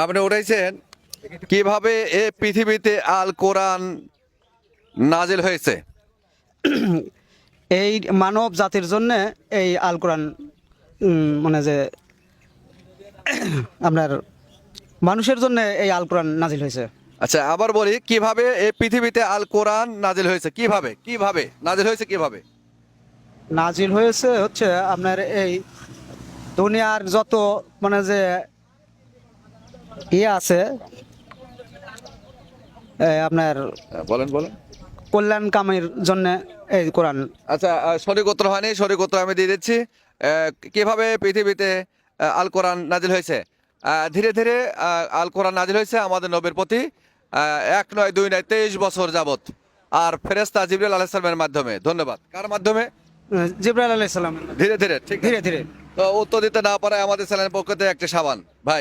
আপনি উঠাইছেন কিভাবে এ পৃথিবীতে আল কোরআন নাজিল হয়েছে? এই মানব জাতির জন্য এই আল কোরআন মানে যে আপনার মানুষের জন্য এই আল কোরআন নাজিল হয়েছে। আচ্ছা, আবার বলি, কিভাবে এ পৃথিবীতে আল কোরআন নাজিল হয়েছে? কিভাবে কিভাবে নাজিল হয়েছে কিভাবে? নাজিল হয়েছে হচ্ছে আপনার এই দুনিয়ার যত মানে যে ইয়ে আছে আপনার বলেন বলেন। কল্যাণ কামের জন্য এই কোরআন। আচ্ছা, সঠিক উত্তর হয়নি, সঠিক উত্তর আমি দিয়ে দিচ্ছি। কিভাবে পৃথিবীতে আল কোরআন নাজিল হয়েছে? ধীরে ধীরে আল কোরআন নাজিল হয়েছে আমাদের নবীর প্রতি, এক নয় দুই নয় 23 বছর যাবত, আর ফেরেশতা জিবরিল আলাইহিস সালামের মাধ্যমে। ধন্যবাদ। কার মাধ্যমে? জিবরাইল আলাইহিস সালাম। ধীরে ধীরে, ঠিক ধীরে আছে। ধীরে। তো উত্তর দিতে না পারে আমাদের চ্যানেলের পক্ষ থেকে একটা সাবান ভাই।